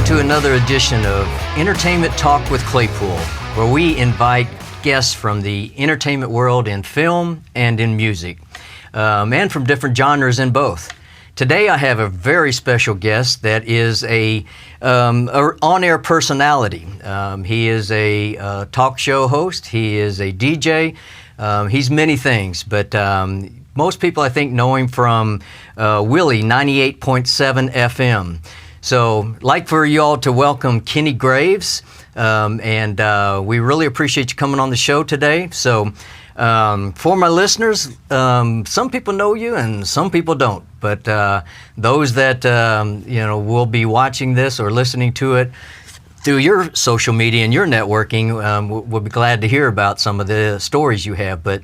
to another edition of Entertainment Talk with Claypool, where we invite guests from the entertainment world in film and in music, and from different genres in both. Today I have a very special guest that is a on-air personality. He is a talk show host, he is a DJ, he's many things, but most people I think know him from Willy 98.7 FM. So I'd like for you all to welcome Kenny Graves, and we really appreciate you coming on the show today. So for my listeners, some people know you and some people don't, but those that will be watching this or listening to it through your social media and your networking, we'll be glad to hear about some of the stories you have. But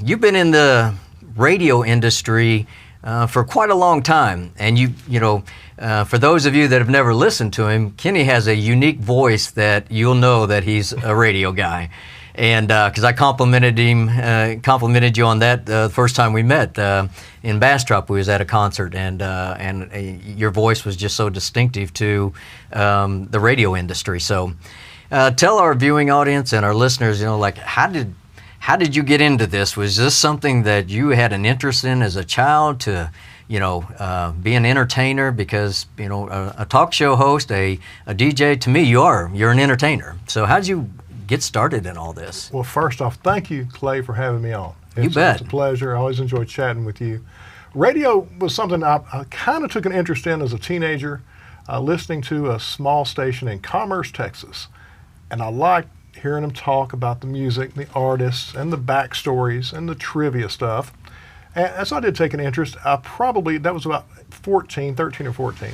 you've been in the radio industry for quite a long time, and for those of you that have never listened to him, Kenny has a unique voice that you'll know that he's a radio guy. And because I complimented you on that the first time we met in Bastrop. We was at a concert, and your voice was just so distinctive to the radio industry. So tell our viewing audience and our listeners, how did you get into this? Was this something that you had an interest in as a child to be an entertainer? Because a talk show host, a DJ, to me you're an entertainer. So how did you get started in all this? Well, first off, thank you, Clay, for having me on. You bet. It's a pleasure. I always enjoy chatting with you. Radio was something I kind of took an interest in as a teenager, listening to a small station in Commerce, Texas. And I liked hearing them talk about the music, the artists, and the backstories, and the trivia stuff. And so I did take an interest. That was about 13 or 14.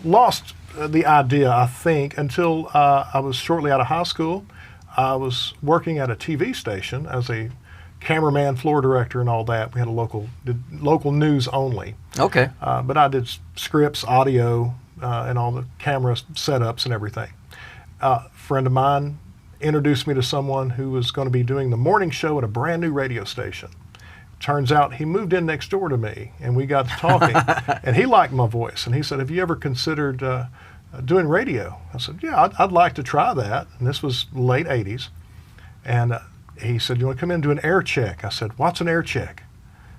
Lost the idea, I think, until I was shortly out of high school. I was working at a TV station as a cameraman, floor director, and all that. We had did local news only. Okay. But I did scripts, audio, and all the camera setups and everything. A friend of mine introduced me to someone who was going to be doing the morning show at a brand new radio station. Turns out he moved in next door to me, and we got to talking, and he liked my voice, and he said, "Have you ever considered doing radio?" I said, "Yeah, I'd like to try that." And this was late 80s. And he said, "You want to come in and do an air check?" I said, "What's an air check?"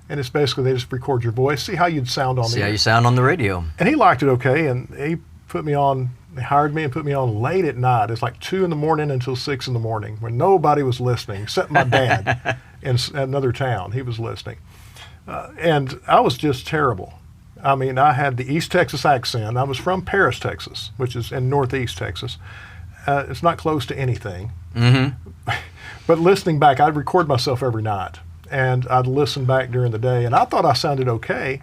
And it's basically they just record your voice, see how you'd sound on the air. See how you sound on the radio. And he liked it okay, and he hired me and put me on late at night. It's like 2 in the morning until 6 in the morning when nobody was listening except my dad in another town. He was listening. And I was just terrible. I mean, I had the East Texas accent. I was from Paris, Texas, which is in Northeast Texas. It's not close to anything. Mm-hmm. But listening back, I'd record myself every night, and I'd listen back during the day, and I thought I sounded okay.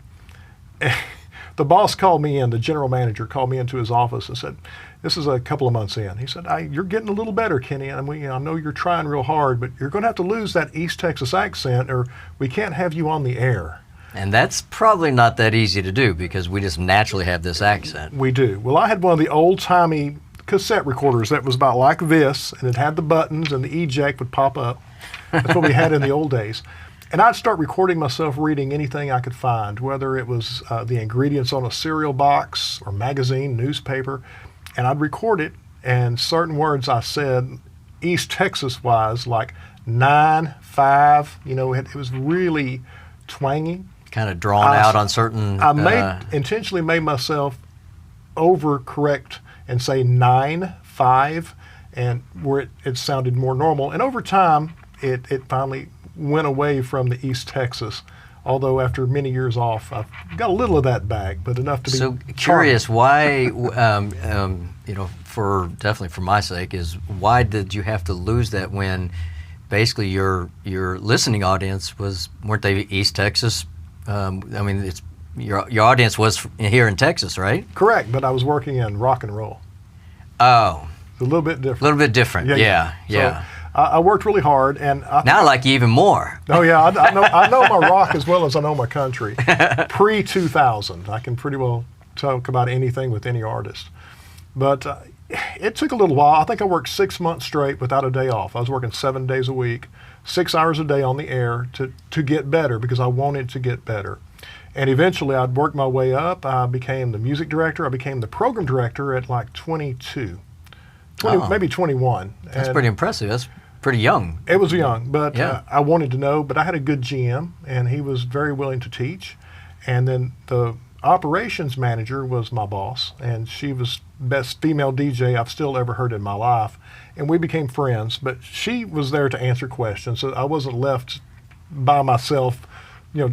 The boss called me in, the general manager called me into his office and said, this is a couple of months in. He said, "You're getting a little better, Kenny, and I know you're trying real hard, but you're going to have to lose that East Texas accent or we can't have you on the air." And that's probably not that easy to do because we just naturally have this accent. We do. Well, I had one of the old-timey cassette recorders that was about like this, and it had the buttons and the eject would pop up. That's what we had in the old days. And I'd start recording myself reading anything I could find, whether it was the ingredients on a cereal box or magazine, newspaper, and I'd record it, and certain words I said, East Texas-wise, like 9, 5, it was really twangy. Kind of drawn out on certain... I intentionally made myself overcorrect and say 9, 5, and where it sounded more normal. And over time, it finally went away from the East Texas, although after many years off, I've got a little of that back, but enough to be so curious. Why, definitely for my sake, is why did you have to lose that when basically your listening audience weren't they East Texas? Your audience was here in Texas, right? Correct, but I was working in rock and roll. Oh. It's a little bit different. A little bit different, yeah. So, I worked really hard, and now I like you even more. Oh yeah, I know my rock as well as I know my country. Pre-2000, I can pretty well talk about anything with any artist. But it took a little while. I think I worked 6 months straight without a day off. I was working 7 days a week, 6 hours a day on the air to get better because I wanted to get better. And eventually I'd worked my way up. I became the music director. I became the program director at like 22, maybe 21. That's pretty impressive. That's pretty young. It was young, but Yeah. I wanted to know, but I had a good GM, and he was very willing to teach. And then the operations manager was my boss, and she was best female DJ I've still ever heard in my life. And we became friends, but she was there to answer questions, so I wasn't left by myself,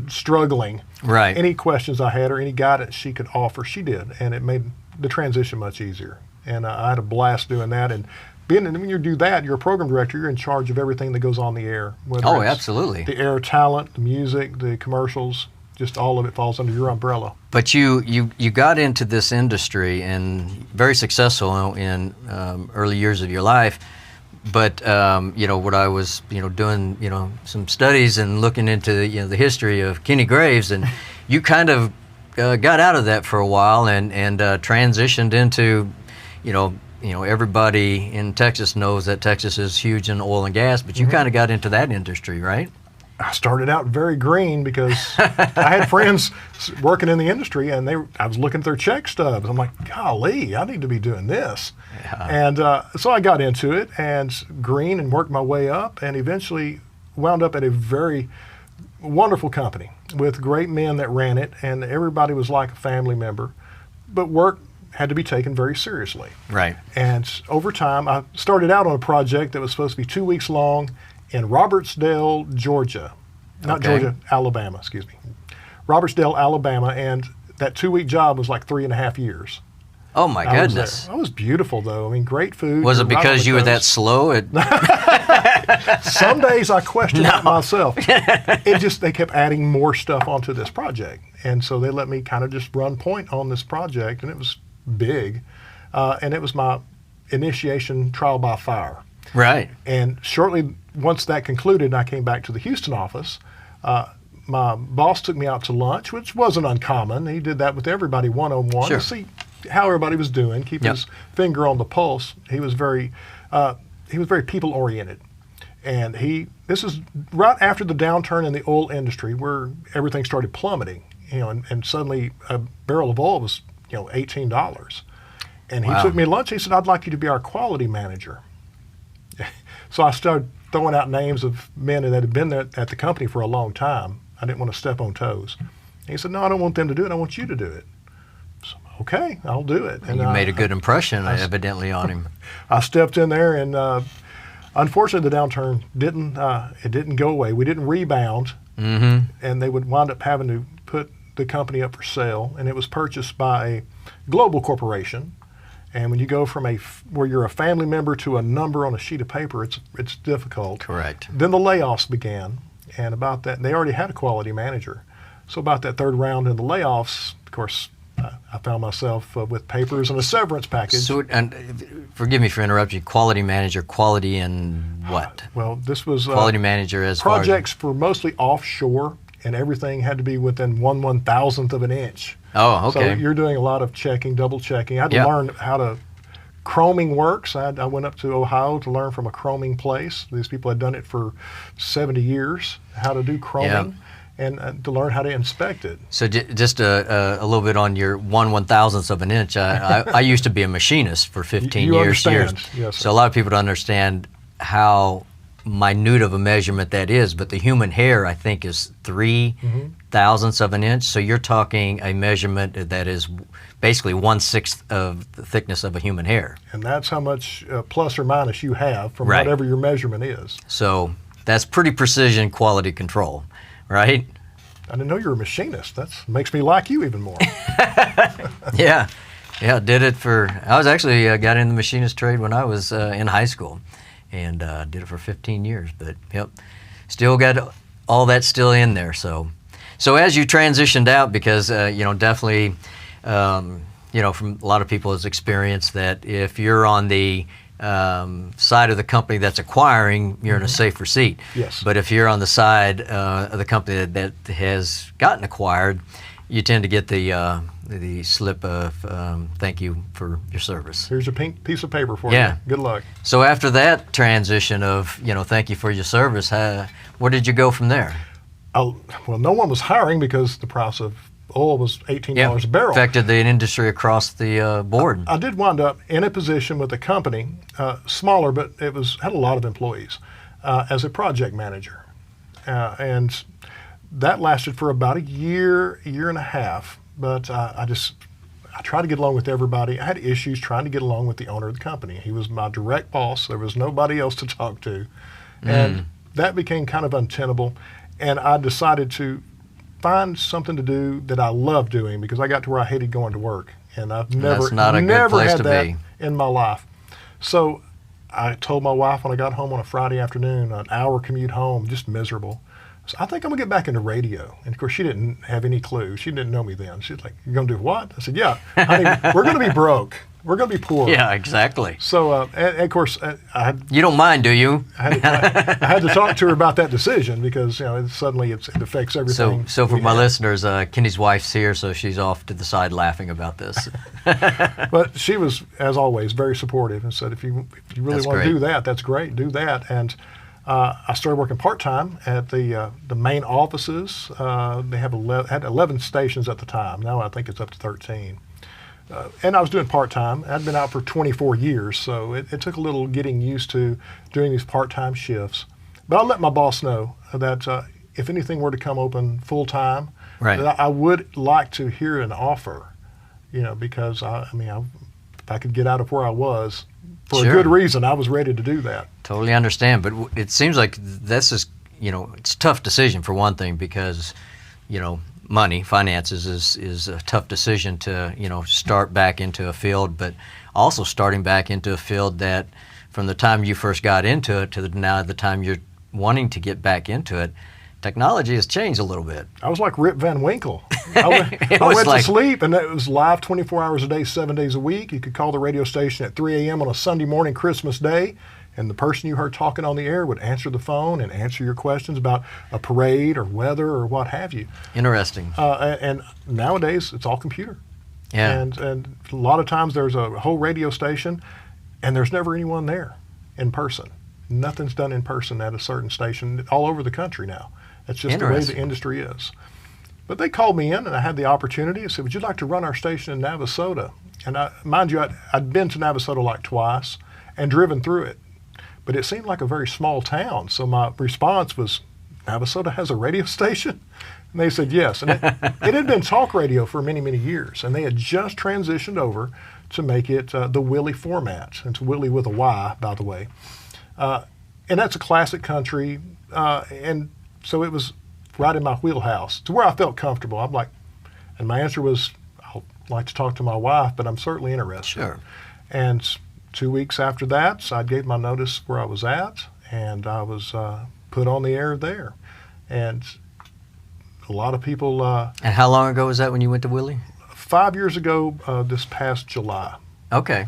struggling. Right. Any questions I had or any guidance she could offer, she did, and it made the transition much easier. And I had a blast doing that. And when you do that, you're a program director. You're in charge of everything that goes on the air. Oh, absolutely. The air talent, the music, the commercials, just all of it falls under your umbrella. But you got into this industry and very successful in early years of your life. But what I was doing some studies and looking into the history of Kenny Graves, and you kind of got out of that for a while and transitioned into everybody in Texas knows that Texas is huge in oil and gas, but you kind of got into that industry, right? I started out very green because I had friends working in the industry, and I was looking at their check stubs. I'm like, golly, I need to be doing this. Yeah. And so I got into it and green and worked my way up, and eventually wound up at a very wonderful company with great men that ran it, and everybody was like a family member. But work had to be taken very seriously. Right. And over time, I started out on a project that was supposed to be 2 weeks long in Robertsdale, Georgia. Not Okay. Georgia, Alabama, excuse me. Robertsdale, Alabama, and that 2-week job was like 3.5 years. Oh my goodness. That was beautiful though. I mean, great food. Was it You're right on because the you were that coast. slow? Some days I questioned it myself. They kept adding more stuff onto this project. And so they let me kind of just run point on this project, and it was big. And it was my initiation trial by fire. Right. And shortly, once that concluded, I came back to the Houston office. My boss took me out to lunch, which wasn't uncommon. He did that with everybody one-on-one Sure. to see how everybody was doing, keep Yep. his finger on the pulse. He was very people-oriented. And this is right after the downturn in the oil industry where everything started plummeting, and suddenly a barrel of oil was, $18. And he Wow. took me to lunch. He said, "I'd like you to be our quality manager." So I started throwing out names of men that had been there at the company for a long time. I didn't want to step on toes. And he said, "No, I don't want them to do it. I want you to do it." So, okay, I'll do it. And you made a good impression, evidently, on him. I stepped in there, and unfortunately, the downturn didn't go away. We didn't rebound, and they would wind up having to put the company up for sale, and it was purchased by a global corporation. And when you go from where you're a family member to a number on a sheet of paper, it's difficult. Correct. Then the layoffs began, and about that, they already had a quality manager. So about that third round in the layoffs, of course, I found myself with papers and a severance package. So, and forgive me for interrupting. Quality manager, quality in what? Well, this was Quality manager as projects for mostly offshore, and everything had to be within 1/1000th of an inch. Oh, okay. So you're doing a lot of checking, double checking. I had to Yeah. learn how chroming works. I went up to Ohio to learn from a chroming place. These people had done it for 70 years, how to do chroming, and to learn how to inspect it. So just a little bit on your 1/1000th of an inch. I used to be a machinist for 15 You years. understand. Yes, sir. So a lot of people don't understand how minute of a measurement that is, but the human hair, I think, is 3/1000ths of an inch. So you're talking a measurement that is basically 1/6 of the thickness of a human hair. And that's how much plus or minus you have from Right. whatever your measurement is. So that's pretty precision quality control, right? I didn't know you were a machinist. That makes me like you even more. Yeah, did it I was actually got in the machinist trade when I was in high school, and did it for 15 years. But yep, still got all that still in there. So as you transitioned out, because definitely, from a lot of people's experience, that if you're on the side of the company that's acquiring, you're in a safer seat. Yes. But if you're on the side of the company that has gotten acquired, you tend to get the slip of thank you for your service. Here's a pink piece of paper for Yeah. you. Good luck. So after that transition of, thank you for your service, where did you go from there? Well, no one was hiring because the price of oil was $18 a barrel. Affected the industry across the board. I did wind up in a position with a company, smaller, but it had a lot of employees, as a project manager. And that lasted for about a year and a half. But I tried to get along with everybody. I had issues trying to get along with the owner of the company. He was my direct boss. There was nobody else to talk to. And that became kind of untenable. And I decided to find something to do that I love doing, because I got to where I hated going to work. And I've never had that in my life. So I told my wife when I got home on a Friday afternoon, an hour commute home, just miserable. So I think I'm gonna get back into radio. And of course, she didn't have any clue. She didn't know me then. She's like, "You're gonna do what?" I said, "Yeah, honey, we're gonna be broke. We're gonna be poor." Yeah, exactly. So, and of course, you don't mind, do you? I had to talk to her about that decision, because suddenly it affects everything. So for my listeners, Kenny's wife's here, so she's off to the side laughing about this. But she was, as always, very supportive, and said, "If you really want to do that, that's great. Do that." And I started working part-time at the main offices. They had 11 stations at the time. Now I think it's up to 13. And I was doing part-time. I'd been out for 24 years, so it took a little getting used to doing these part-time shifts. But I let my boss know that if anything were to come open full-time, that I would like to hear an offer, because if I could get out of where I was for a good reason, I was ready to do that. Totally understand, but it seems like this is, it's a tough decision for one thing, because, money, finances is a tough decision to, start back into a field, but also starting back into a field that from the time you first got into it to now the time you're wanting to get back into it, technology has changed a little bit. I was like Rip Van Winkle. I went to sleep, and it was live 24 hours a day, 7 days a week. You could call the radio station at 3 a.m. on a Sunday morning, Christmas Day, and the person you heard talking on the air would answer the phone and answer your questions about a parade or weather or what have you. Interesting. And nowadays, it's all computer. Yeah. And a lot of times there's a whole radio station, and there's never anyone there in person. Nothing's done in person at a certain station all over the country now. That's just the way the industry is. But they called me in, and I had the opportunity. I said, "Would you like to run our station in Navasota?" And mind you, I'd been to Navasota like twice and driven through it. But it seemed like a very small town. So my response was, "Navasota has a radio station?" And they said yes. And it had been talk radio for many, many years. And they had just transitioned over to make it the Willy format. It's Willy with a Y, by the way. And that's a classic country. And so it was right in my wheelhouse, to where I felt comfortable. I'm like, and my answer was, "I'd like to talk to my wife, but I'm certainly interested." Sure. And 2 weeks after that, I gave my notice where I was at, and I was put on the air there. And a lot of people... and how long ago was that when you went to Willy? 5 years ago, this past July. Okay.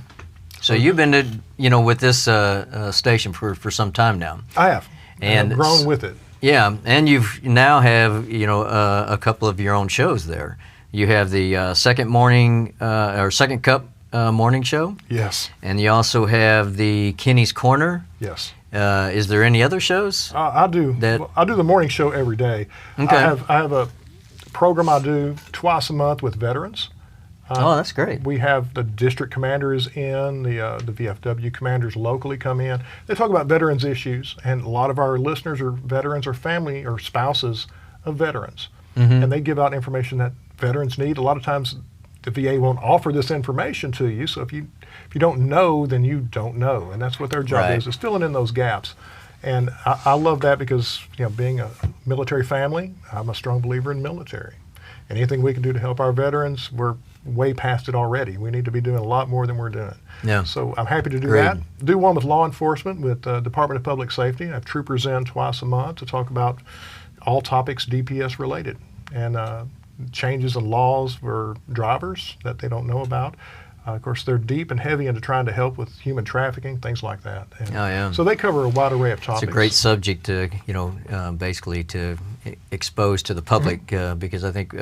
So you've been with this station for some time now. I have. And I've grown with it. Yeah, and you've now have, a couple of your own shows there. You have the Second Cup morning show. Yes. And you also have the Kenny's Corner. Yes. Is there any other shows? I do. I do the morning show every day. Okay. I have a program I do twice a month with veterans. Oh, that's great. We have the district commanders in, the VFW commanders locally come in. They talk about veterans issues, and a lot of our listeners are veterans or family or spouses of veterans. Mm-hmm. And they give out information that veterans need. A lot of times the VA won't offer this information to you, so if you don't know, then you don't know. And that's what their job is filling in those gaps. And I love that because, being a military family, I'm a strong believer in military. And anything we can do to help our veterans, we're way past it already. We need to be doing a lot more than we're doing. Yeah. So I'm happy to do that. Do one with law enforcement with Department of Public Safety. I have troopers in twice a month to talk about all topics DPS related and changes in laws for drivers that they don't know about. Of course, they're deep and heavy into trying to help with human trafficking, things like that. And so they cover a wide array of topics. It's a great subject to, basically to expose to the public because I think,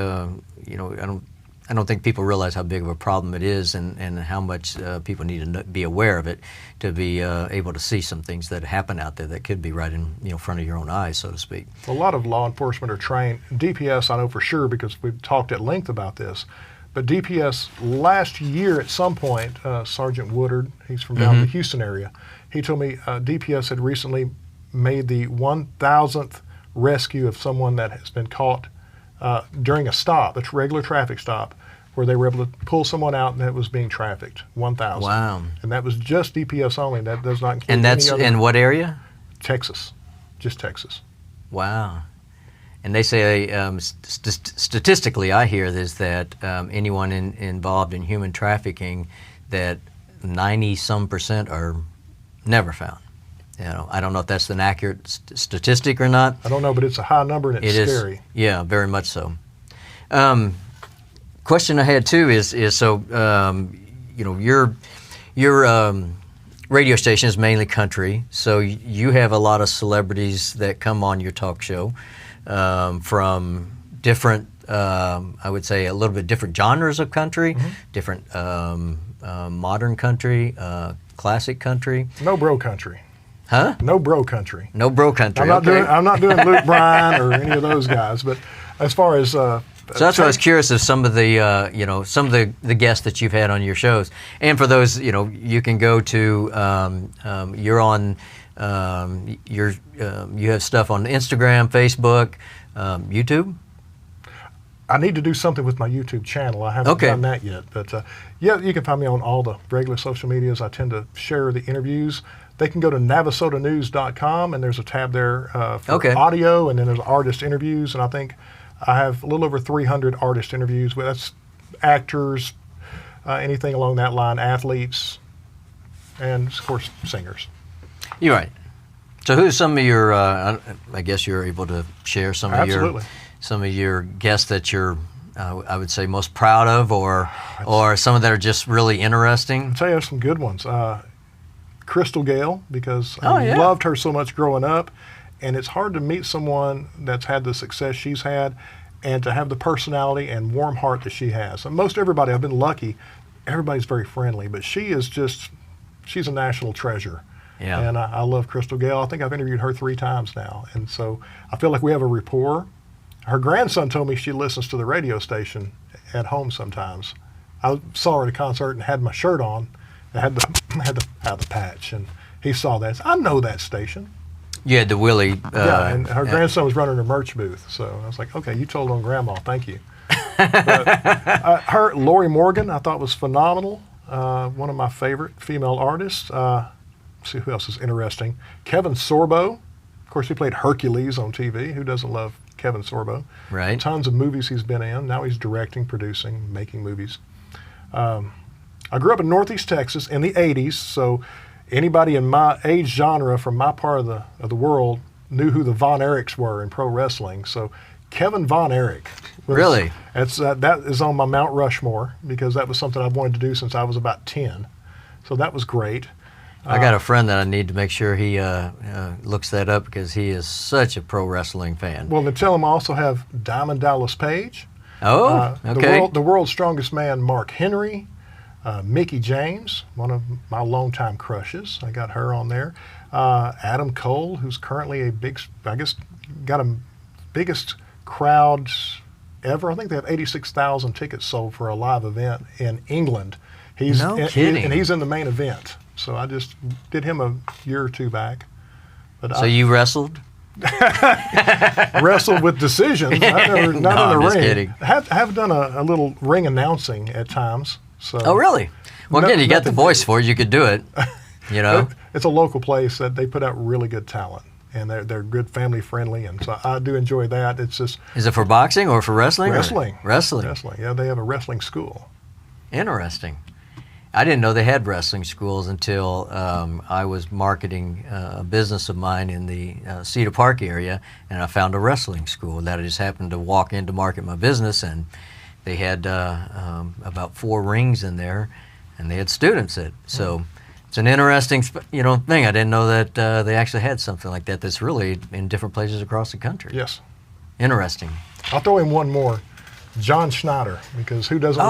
I don't think people realize how big of a problem it is, and how much people need to be aware of it to be able to see some things that happen out there that could be right in front of your own eyes, so to speak. A lot of law enforcement are trained. DPS, I know for sure because we've talked at length about this. But DPS last year at some point, Sergeant Woodard, he's from down in the Houston area, he told me DPS had recently made the 1,000th rescue of someone that has been caught during a stop, a regular traffic stop, where they were able to pull someone out and that was being trafficked. 1,000. Wow. And that was just DPS only. That does not include And that's any other. in what area? Texas. Just Texas. Wow. And they say, statistically, I hear this, that anyone involved in human trafficking, that 90-some% are never found. I don't know if that's an accurate statistic or not. I don't know, but it's a high number and it's scary. Is, yeah, very much so. Question I had too is so your radio station is mainly country, so you have a lot of celebrities that come on your talk show from different, I would say, a little bit different genres of country, different modern country, classic country. No bro country. Huh? No bro country. No bro country. I'm not doing Luke Bryan or any of those guys, but as far as so that's why I was curious of some of the some of the guests that you've had on your shows, and for those you can go to you're on you have stuff on Instagram, Facebook, YouTube. I need to do something with my YouTube channel. I haven't done that yet, but yeah, you can find me on all the regular social medias. I tend to share the interviews. They can go to navasotanews.com, and there's a tab there for audio, and then there's artist interviews, and I think I have a little over 300 artist interviews. But that's actors, anything along that line, athletes, and of course singers. You're right. So who's some of your? I guess you're able to share some of your guests that you're, I would say, most proud of, or some of that are just really interesting. I'll tell you some good ones. Crystal Gale, because I loved her so much growing up, and it's hard to meet someone that's had the success she's had and to have the personality and warm heart that she has. And most everybody, I've been lucky, everybody's very friendly, but she's a national treasure. Yeah. And I love Crystal Gale. I think I've interviewed her 3 times now, and so I feel like we have a rapport. Her grandson told me she listens to the radio station at home sometimes. I saw her at a concert and had my shirt on. I had the patch, and he saw that. I know that station. You had the Willy. And her grandson was running a merch booth, so I was like, okay, you told on Grandma, thank you. But, Lori Morgan, I thought was phenomenal. One of my favorite female artists. Let's see who else is interesting. Kevin Sorbo. Of course, he played Hercules on TV. Who doesn't love Kevin Sorbo? Right. Tons of movies he's been in. Now he's directing, producing, making movies. I grew up in Northeast Texas in the 80s, so anybody in my age genre from my part of the world knew who the Von Erichs were in pro wrestling. So Kevin Von Erich. Really? That is on my Mount Rushmore because that was something I've wanted to do since I was about 10. So that was great. I got a friend that I need to make sure he looks that up because he is such a pro wrestling fan. Well, then tell him I also have Diamond Dallas Page. Oh, okay. The world's strongest man, Mark Henry. Mickey James, one of my longtime crushes. I got her on there. Adam Cole, who's currently got a biggest crowd ever. I think they have 86,000 tickets sold for a live event in England. No kidding. And he's in the main event. So I just did him a year or 2 back. But you wrestled? Wrestled with decisions, not in the ring. Kidding. I have done a little ring announcing at times. So oh, really? Well, again, you got the voice for it. You could do it. It's a local place that they put out really good talent, and they're good, family friendly, and so I do enjoy that. It's just. Is it for boxing or for wrestling? Wrestling. Wrestling. Yeah, they have a wrestling school. Interesting. I didn't know they had wrestling schools until I was marketing a business of mine in the Cedar Park area, and I found a wrestling school that I just happened to walk in to market my business, and they had about 4 rings in there, and they had students at. So it's an interesting, thing. I didn't know that they actually had something like that. That's really in different places across the country. Yes. Interesting. I'll throw in one more. John Schneider, because who doesn't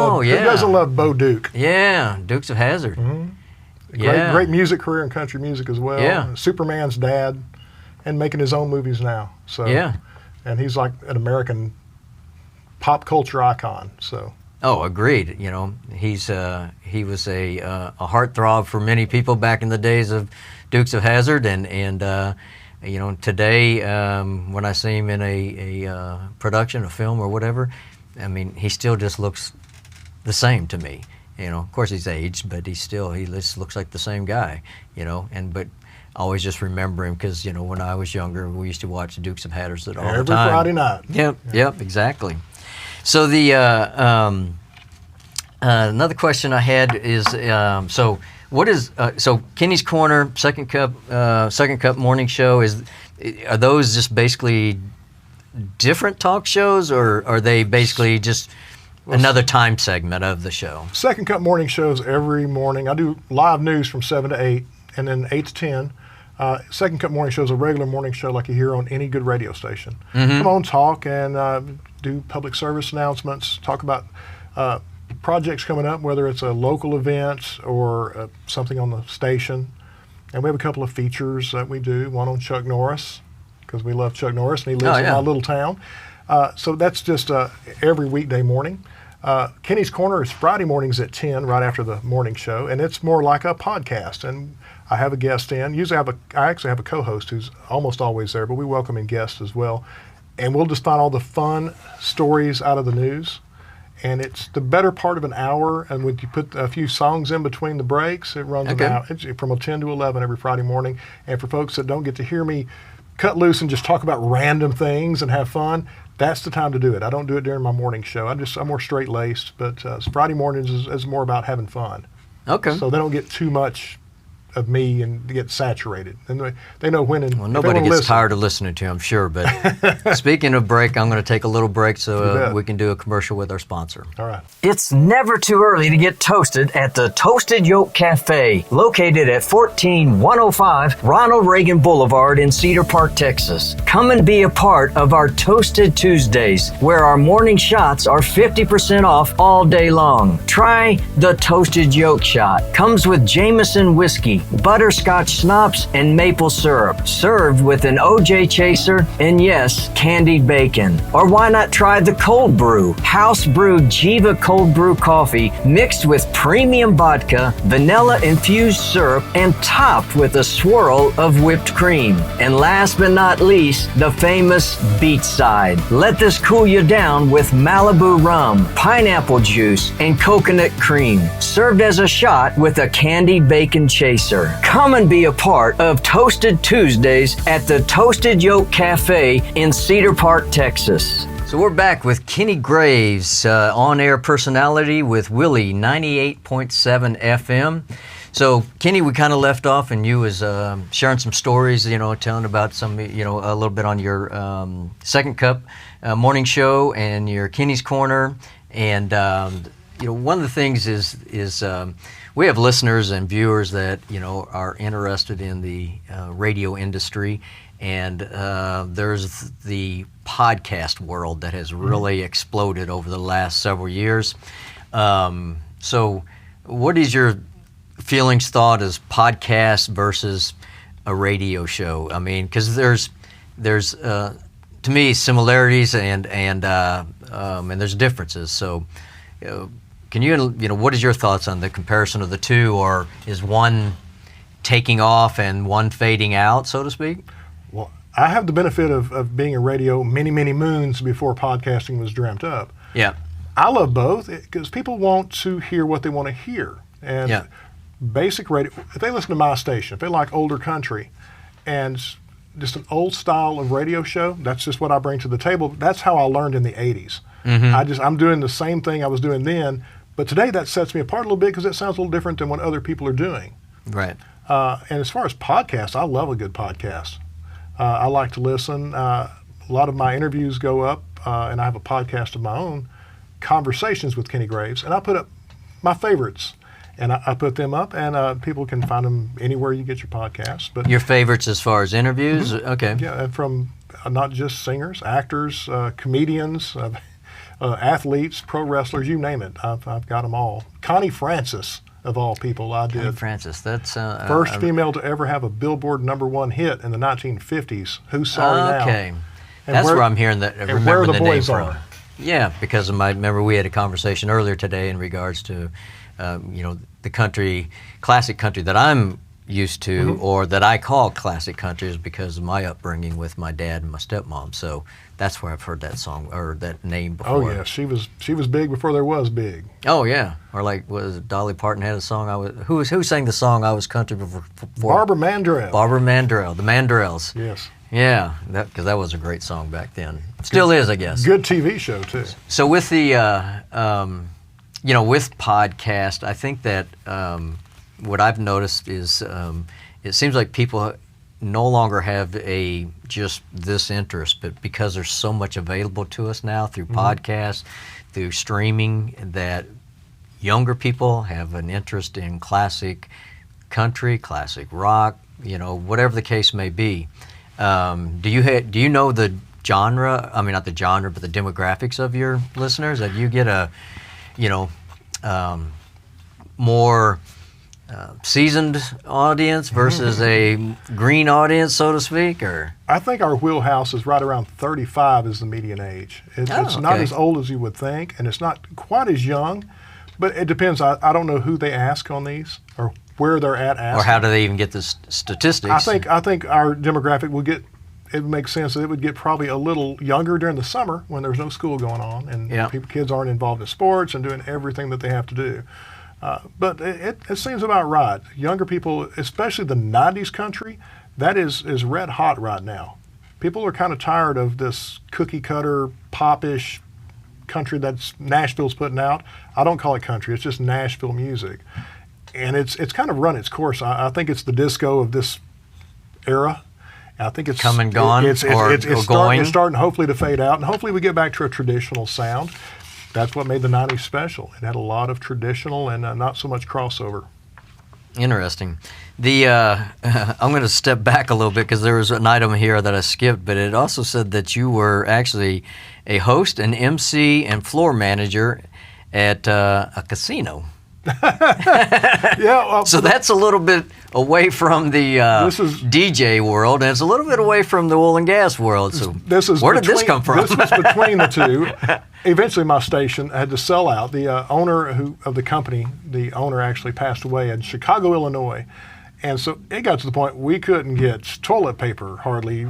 love Bo Duke? Yeah, Dukes of Hazzard. Great music career in country music as well. Yeah. Superman's dad, and making his own movies now. So and he's like an American pop culture icon. So. Oh, agreed. You know, he was a heartthrob for many people back in the days of Dukes of Hazzard, and you know, today when I see him in a production, a film or whatever, I mean, he still just looks the same to me. You know, of course he's aged, but he just looks like the same guy. You know, but I always just remember him because, you know, when I was younger, we used to watch the Dukes of Hazzard all the time. Every Friday night. Yep, exactly. So the another question I had is so Kenny's Corner, Second Cup Morning Show, are those just basically different talk shows, or are they basically just another time segment of the show? Second Cup Morning Shows every morning. I do live news from 7 to 8, and then 8 to 10. Second Cup Morning Show is a regular morning show like you hear on any good radio station. Come on, talk, and do public service announcements, talk about projects coming up, whether it's a local event or something on the station. And we have a couple of features that we do, one on Chuck Norris, because we love Chuck Norris, and he lives in my little town. So that's just every weekday morning. Kenny's Corner is Friday mornings at 10, right after the morning show, and it's more like a podcast. And I have a guest in. Usually I actually have a co-host who's almost always there, but we welcome in guests as well. And we'll just find all the fun stories out of the news. And it's the better part of an hour, and when you put a few songs in between the breaks, it runs about from 10 to 11 every Friday morning. And for folks that don't get to hear me cut loose and just talk about random things and have fun, that's the time to do it. I don't do it during my morning show. I'm more straight-laced, but Friday mornings is more about having fun. Okay. So they don't get too much of me and get saturated. And they know when. And well, nobody gets tired of listening to, I'm sure. But speaking of break, I'm going to take a little break so we can do a commercial with our sponsor. All right. It's never too early to get toasted at the Toasted Yolk Cafe, located at 14105 Ronald Reagan Boulevard in Cedar Park, Texas. Come and be a part of our Toasted Tuesdays, where our morning shots are 50% off all day long. Try the Toasted Yolk Shot. Comes with Jameson whiskey, butterscotch schnapps, and maple syrup, served with an OJ chaser and, yes, candied bacon. Or why not try the cold brew? House brewed Jiva cold brew coffee mixed with premium vodka, vanilla infused syrup, and topped with a swirl of whipped cream. And last but not least, the famous beachside. Let this cool you down with Malibu rum, pineapple juice, and coconut cream, served as a shot with a candied bacon chaser. Come and be a part of Toasted Tuesdays at the Toasted Yolk Cafe in Cedar Park, Texas. So we're back with Kenny Graves, on-air personality with Willy 98.7 FM. So Kenny, we kind of left off, and you was sharing some stories, telling about some, a little bit on your Second Cup morning show and your Kenny's Corner, and one of the things is we have listeners and viewers that are interested in the radio industry, and there's the podcast world that has really exploded over the last several years. So what is your feelings, thought as podcast versus a radio show? I mean, because there's to me similarities and there's differences. So can you what is your thoughts on the comparison of the two, or is one taking off and one fading out, so to speak? Well, I have the benefit of being in radio many, many moons before podcasting was dreamt up. Yeah. I love both because people want to hear what they want to hear. And basic radio, if they listen to my station, if they like older country and just an old style of radio show, that's just what I bring to the table. That's how I learned in the 80s. Mm-hmm. I'm doing the same thing I was doing then, but today that sets me apart a little bit because it sounds a little different than what other people are doing. Right. And as far as podcasts, I love a good podcast. I like to listen. A lot of my interviews go up, and I have a podcast of my own, Conversations with Kenny Graves, and I put up my favorites. And I put them up, and people can find them anywhere you get your podcasts. But your favorites as far as interviews? Mm-hmm. Okay. Yeah, and from not just singers, actors, comedians, athletes, pro wrestlers, you name it. I've got them all. Connie Francis, of all people, I did. Connie Francis, that's First female to ever have a Billboard #1 hit in the 1950s. Who's Sorry Now? Okay, that's where I'm hearing that. And where the name boys from. are. Yeah, because remember we had a conversation earlier today in regards to, the country, classic country that I'm used to, or that I call classic country, is because of my upbringing with my dad and my stepmom. So that's where I've heard that song or that name before. Oh yeah, she was big before there was big. Oh yeah, or like was it Dolly Parton had a song? Who sang the song "I Was Country" before? Barbara Mandrell. Barbara Mandrell, the Mandrells. Yes. Yeah, because that was a great song back then. Still is, I guess. Good TV show too. So with the, with podcast, I think that what I've noticed is it seems like people no longer have just this interest, but because there's so much available to us now through podcasts, through streaming, that younger people have an interest in classic country, classic rock, whatever the case may be. Do you know the genre? I mean, not the genre, but the demographics of your listeners. That you get a, more seasoned audience versus a green audience, so to speak, or? I think our wheelhouse is right around 35 is the median age. It's not as old as you would think, and it's not quite as young, but it depends. I don't know who they ask on these or where they're at asking. Or how do they even get the statistics? I think our demographic will get, it makes sense that it would get probably a little younger during the summer when there's no school going on and kids aren't involved in sports and doing everything that they have to do. But it seems about right. Younger people, especially the 90s country, that is red hot right now. People are kind of tired of this cookie cutter, popish country that's Nashville's putting out. I don't call it country, it's just Nashville music. And it's kind of run its course. I think it's the disco of this era. I think it's come and gone, it's starting hopefully to fade out, and hopefully we get back to a traditional sound. That's what made the 90s special. It had a lot of traditional and not so much crossover. Interesting. I'm going to step back a little bit because there was an item here that I skipped, but it also said that you were actually a host, an MC, and floor manager at a casino. So that's a little bit away from the DJ world, and it's a little bit away from the oil and gas world. So where did this come from? This was between the two. Eventually, my station had to sell out. The owner of the company, the owner actually passed away in Chicago, Illinois, and so it got to the point we couldn't get toilet paper hardly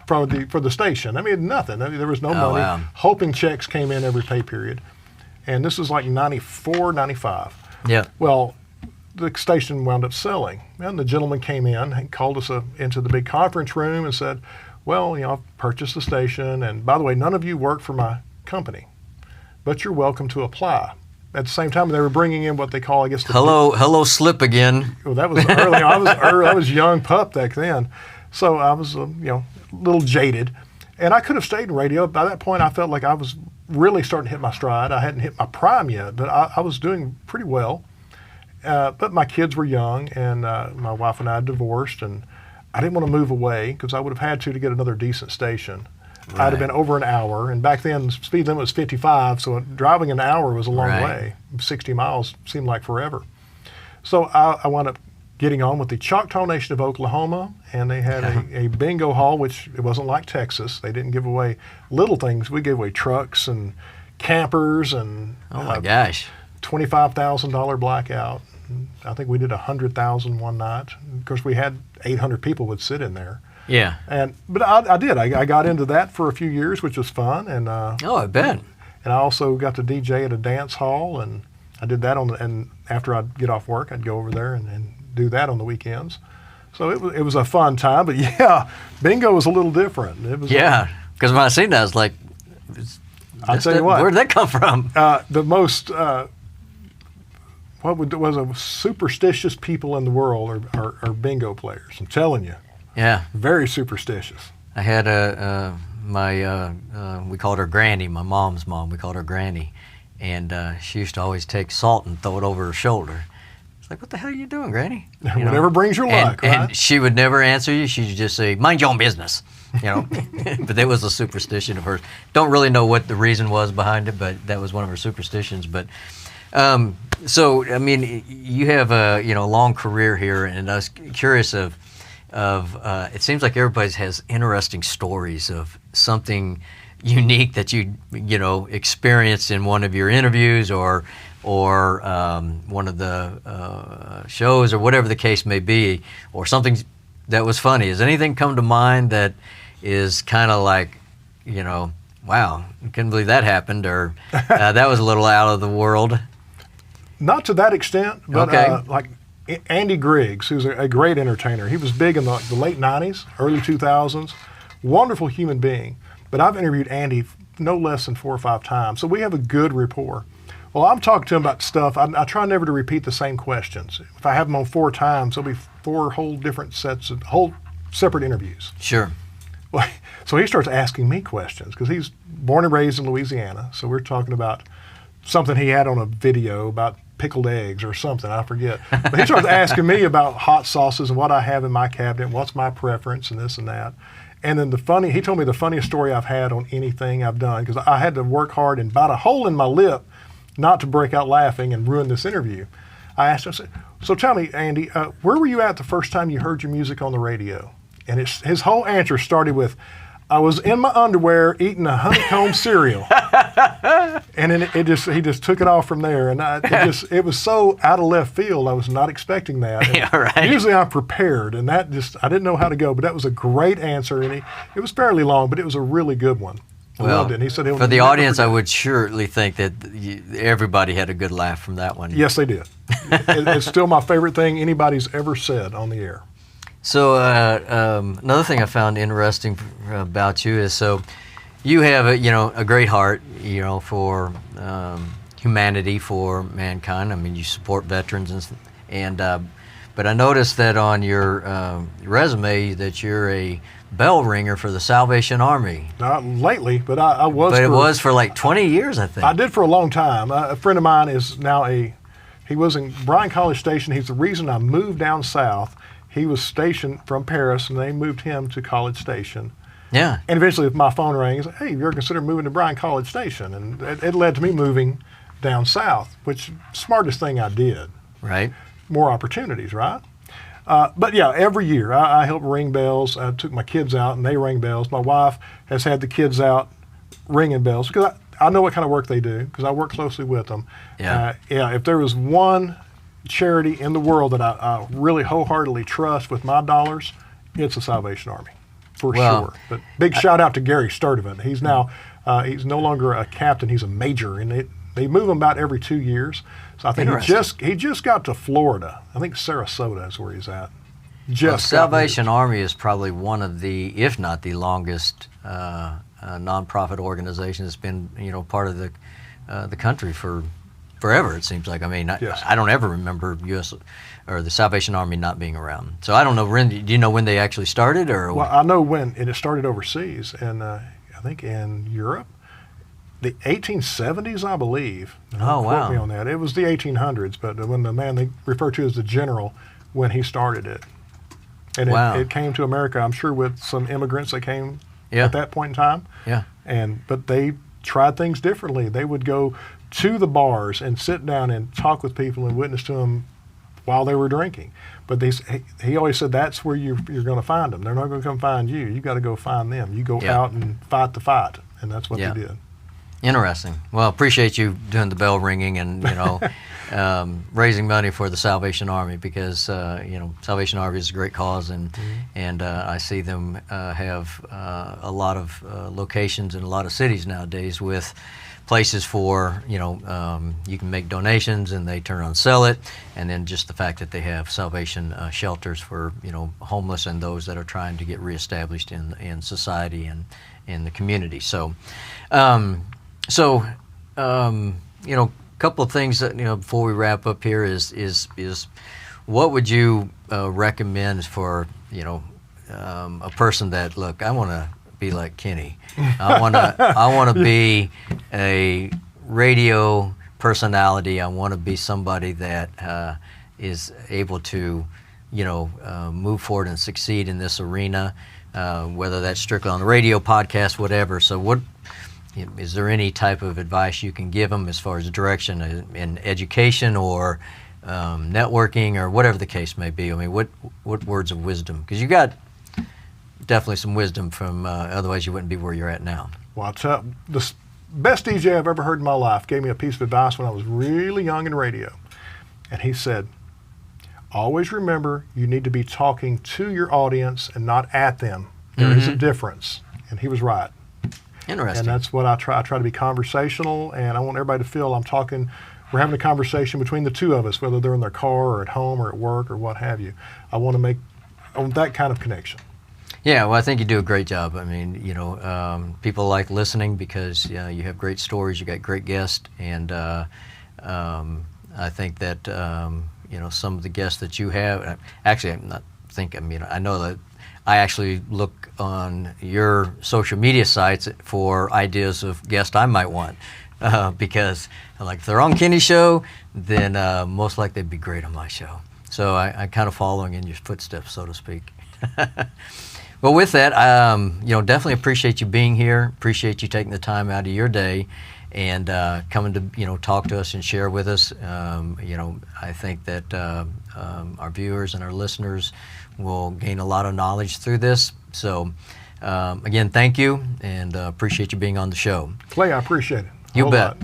for the station. I mean, nothing. I mean, there was no money. Wow. Hoping checks came in every pay period. And this was like 94, 95. Yeah. Well, the station wound up selling. And the gentleman came in and called us into the big conference room and said, well, I've purchased the station. And by the way, none of you work for my company, but you're welcome to apply. At the same time, they were bringing in what they call, I guess, hello slip again. Well, that was early. I was young pup back then. So I was, a little jaded. And I could have stayed in radio. By that point, I felt like I was really starting to hit my stride. I hadn't hit my prime yet, but I was doing pretty well. But my kids were young, and my wife and I had divorced, and I didn't want to move away because I would have had to get another decent station. Right. I'd have been over an hour, and back then the speed limit was 55, so driving an hour was a long way. 60 miles seemed like forever. So I wound up getting on with the Choctaw Nation of Oklahoma, and they had a bingo hall, which it wasn't like Texas. They didn't give away little things. We gave away trucks and campers and oh my gosh, $25,000 blackout. I think we did 100,000 one night. Of course, we had 800 people would sit in there. Yeah. But I did. I got into that for a few years, which was fun. And I bet. And I also got to DJ at a dance hall, and I did that and after I'd get off work, I'd go over there and do that on the weekends. So it was a fun time, but yeah, bingo was a little different. It was because when I seen that, I was like, I'll tell you what. Where did that come from? The most, was a superstitious people in the world are bingo players. I'm telling you. Yeah. Very superstitious. I had we called her Granny, my mom's mom, we called her Granny. And she used to always take salt and throw it over her shoulder. Like, what the hell are you doing, Granny? Whatever brings your luck, right? And she would never answer you. She'd just say, mind your own business. But that was a superstition of hers. Don't really know what the reason was behind it, but that was one of her superstitions. But so, I mean, you have a long career here, and I was curious of it seems like everybody has interesting stories of something unique that you experienced in one of your interviews or one of the shows or whatever the case may be, or something that was funny. Has anything come to mind that is kind of like, wow, I couldn't believe that happened, or that was a little out of the world? Not to that extent, but Okay. like Andy Griggs, who's a great entertainer. He was big in the late 90s, early 2000s. Wonderful human being. But I've interviewed Andy no less than 4 or 5 times, so we have a good rapport. Well, I'm talking to him about stuff. I try never to repeat the same questions. If I have them on 4 times, there'll be 4 whole different sets of whole separate interviews. Sure. Well, so he starts asking me questions because he's born and raised in Louisiana. So we're talking about something he had on a video about pickled eggs or something, I forget. But he starts asking me about hot sauces and what I have in my cabinet, what's my preference and this and that. And then he told me the funniest story I've had on anything I've done, because I had to work hard and bite a hole in my lip not to break out laughing and ruin this interview. I asked him, I said, so tell me, Andy, where were you at the first time you heard your music on the radio? And his whole answer started with, I was in my underwear eating a honeycomb cereal. And then he just took it off from there. And it was so out of left field, I was not expecting that. Yeah, right. Usually I'm prepared, and I didn't know how to go, but that was a great answer. And it was fairly long, but it was a really good one. I loved it. And he said for the audience, I would surely think that everybody had a good laugh from that one. Yes, they did. It's still my favorite thing anybody's ever said on the air. So another thing I found interesting about you is, so you have a great heart, for humanity, for mankind. I mean, you support veterans but I noticed that on your resume that you're a bell ringer for the Salvation Army. Not lately, but I was. But it was for like 20 years, I think. I did for a long time. A friend of mine is now he was in Bryan College Station. He's the reason I moved down south. He was stationed from Paris, and they moved him to College Station. Yeah. And eventually, my phone rang. He said, "Hey, have you ever considered moving to Bryan College Station?" And it led to me moving down south, which smartest thing I did. Right. More opportunities, right? But yeah, every year I help ring bells. I took my kids out, and they ring bells. My wife has had the kids out ringing bells because I know what kind of work they do because I work closely with them. Yeah. If there was one charity in the world that I really wholeheartedly trust with my dollars, it's the Salvation Army, for sure. But big shout out to Gary Sturdivant. He's now he's no longer a captain; he's a major, and they move him about every 2 years. So I think he just got to Florida. I think Sarasota is where he's at. Salvation Army is probably one of the, if not the longest nonprofit organization that's been part of the country for forever, it seems like. I mean, Yes. I don't ever remember U.S. or the Salvation Army not being around. So I don't know, do you know when they actually started? Or Well, I know when, and it started overseas, and I think in Europe, the 1870s, I believe. Oh, wow. Quote me on that. It was the 1800s, but when the man they refer to as the general, when he started it. And Wow. it came to America, I'm sure, with some immigrants that came Yeah. at that point in time. Yeah. But they tried things differently. They would go to the bars and sit down and talk with people and witness to them while they were drinking. But he always said that's where you're going to find them. They're not going to come find you. You got to go find them. You go Yeah. out and fight the fight, and that's what Yeah. they did. Interesting. Well, appreciate you doing the bell ringing and raising money for the Salvation Army, because Salvation Army is a great cause, and I see them have a lot of locations in a lot of cities nowadays with places for you can make donations and they turn around and sell it, and then just the fact that they have salvation shelters for homeless and those that are trying to get reestablished in society and in the community. So. A couple of things that before we wrap up here is what would you recommend for a person that, look, I want to be like Kenny, I want to be a radio personality, I want to be somebody that is able to move forward and succeed in this arena. whether that's strictly on the radio, podcast, whatever. So what is there any type of advice you can give them as far as direction in education or networking or whatever the case may be? I mean, what words of wisdom? Because you got definitely some wisdom from, otherwise you wouldn't be where you're at now. Well, I'll tell the best DJ I've ever heard in my life gave me a piece of advice when I was really young in radio. And he said, always remember you need to be talking to your audience and not at them. There is a difference. And he was right. Interesting. And that's what I try. I try to be conversational, and I want everybody to feel we're having a conversation between the two of us, whether they're in their car or at home or at work or what have you. I want that kind of connection. Yeah, well, I think you do a great job. I mean, people like listening because you have great stories, you got great guests, and I think that some of the guests that you have. Actually, I know that I actually look on your social media sites for ideas of guests I might want because, like, if they're on Kenny's show, then most likely they'd be great on my show. So I kind of following in your footsteps, so to speak. Well, with that, definitely appreciate you being here. Appreciate you taking the time out of your day and coming to talk to us and share with us. I think that our viewers and our listeners will gain a lot of knowledge through this. So, again, thank you, and appreciate you being on the show. Clay, I appreciate it. You bet.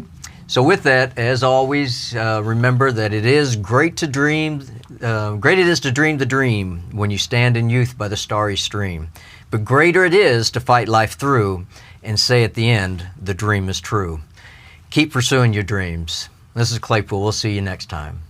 So with that, as always, remember that it is great to dream. Great it is to dream the dream when you stand in youth by the starry stream. But greater it is to fight life through and say at the end, the dream is true. Keep pursuing your dreams. This is Claypool. We'll see you next time.